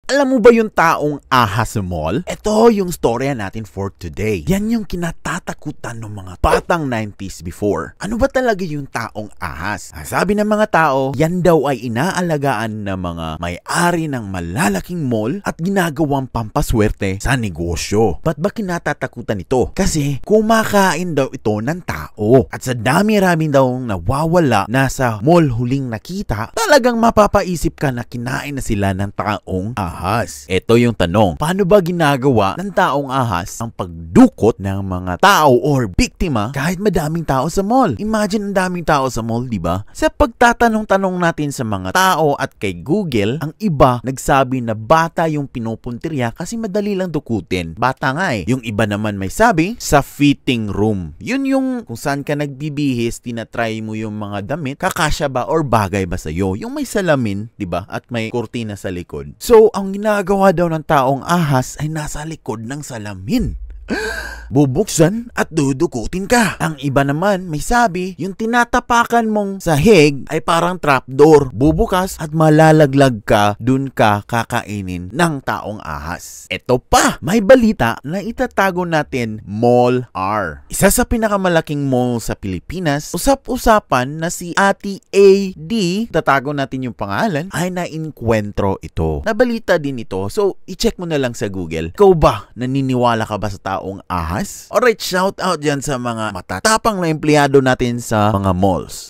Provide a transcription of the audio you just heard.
Alam mo ba yung taong ahas sa mall? Ito yung storya natin for today. Yan yung kinatatakutan ng mga batang 90s before. Ano ba talaga yung taong ahas? Sabi ng mga tao, yan daw ay inaalagaan ng mga may-ari ng malalaking mall at ginagawang pampaswerte sa negosyo. Ba't ba kinatatakutan ito? Kasi kumakain daw ito ng tao. At sa dami-rami daw nawawala na sa mall huling nakita, talagang mapapaisip ka na kinain na sila ng taong ahas. Ito yung tanong, paano ba ginagawa ng taong ahas ang pagdukot ng mga tao or biktima kahit madaming tao sa mall? Imagine ang daming tao sa mall, di ba? Sa pagtatanong-tanong natin sa mga tao at kay Google, ang iba nagsabi na bata yung pinupuntirya kasi madali lang dukutin. Bata nga eh. Yung iba naman may sabi, sa fitting room. Yun yung kung saan ka nagbibihis, tinatry mo yung mga damit, kakasya ba or bagay ba sa'yo? Yung may salamin, di ba? At may kurtina sa likod. So, ang ginagawa daw ng taong ahas ay nasa likod ng salamin. Bubuksan at dudukutin ka. Ang iba naman may sabi, yung tinatapakan mong sahig ay parang trapdoor. Bubukas at malalaglag ka, dun ka kakainin ng taong ahas. Ito pa, may balita na itatago natin Mall R. Isa sa pinakamalaking mall sa Pilipinas, usap-usapan na si Ate AD, tatago natin yung pangalan, ay nainkwentro ito. Nabalita din ito, so i-check mo na lang sa Google. Ikaw ba, naniniwala ka ba sa taong ahas? Alright, shout out dyan sa mga matatapang na empleyado natin sa mga malls.